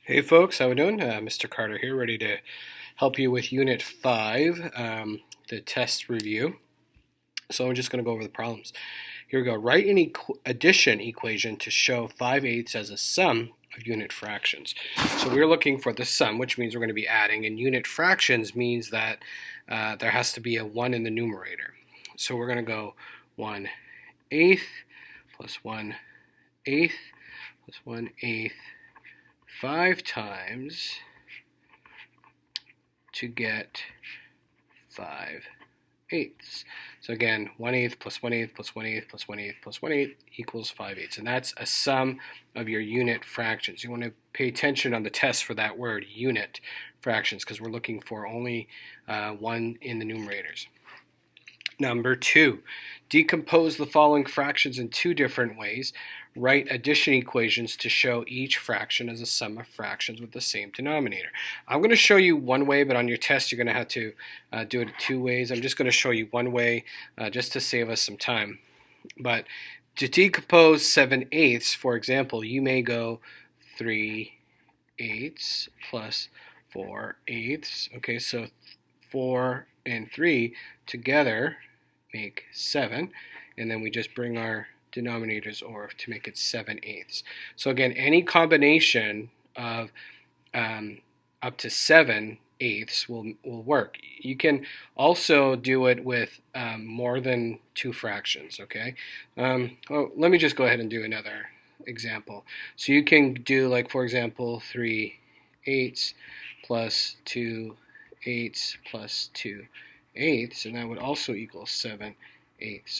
Hey folks, how we doing? Mr. Carter here, ready to help you with Unit 5, the test review. So I'm just going to go over the problems. Here we go. Write an addition equation to show 5/8 as a sum of unit fractions. So we're looking for the sum, which means we're going to be adding, and unit fractions means that there has to be a 1 in the numerator. So we're going to go 1/8 plus 1/8 plus 1/8 5 times to get 5/8. So again, 1/8 plus 1/8 plus 1/8 plus 1/8 plus 1/8 equals 5/8. And that's a sum of your unit fractions. You want to pay attention on the test for that word, unit fractions, because we're looking for only 1 in the numerators. Number 2, decompose the following fractions in 2 different ways. Write addition equations to show each fraction as a sum of fractions with the same denominator. I'm going to show you one way, but on your test you're going to have to do it 2 ways. I'm just going to show you one way just to save us some time. But to decompose 7/8, for example, you may go 3/8 plus 4/8. Okay, so 4 and 3 together make 7, and then we just bring our denominators over to make it 7/8. So again, any combination of up to 7/8 will work. You can also do it with more than 2 fractions, okay? Let me just go ahead and do another example. So you can do, like, for example, 3/8 plus 2/8 plus 2/8, and that would also equal 7/8.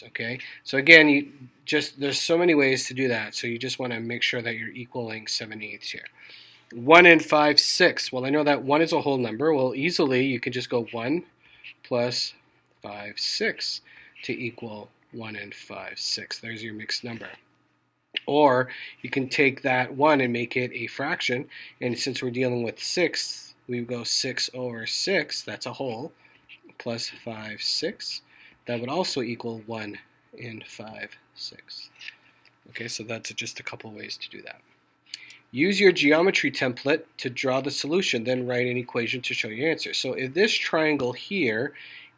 Okay, so again, there's so many ways to do that, so you just want to make sure that you're equaling 7/8 here. 1 and 5/6. Well, I know that 1 is a whole number. Well, easily you can just go 1 plus 5/6 to equal 1 and 5/6. There's your mixed number. Or you can take that 1 and make it a fraction, and since we're dealing with 6, we go 6/6, that's a whole, plus 5/6. That would also equal 1 and 5/6. Okay, so that's just a couple ways to do that. Use your geometry template to draw the solution, then write an equation to show your answer. So if this triangle here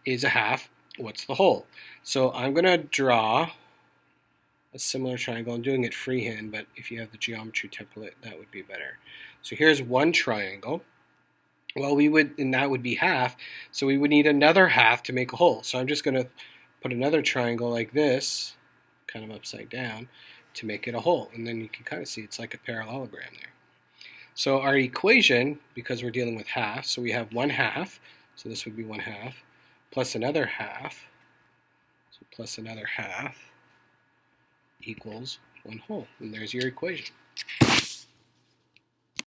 is a half, what's the whole? So I'm going to draw a similar triangle. I'm doing it freehand, but if you have the geometry template, that would be better. So here's one triangle. Well, and that would be half, so we would need another half to make a whole. So I'm just going to put another triangle like this, kind of upside down, to make it a whole. And then you can kind of see it's like a parallelogram there. So our equation, because we're dealing with half, so we have 1/2, so this would be 1/2, plus another half, so plus another half equals 1 whole. And there's your equation.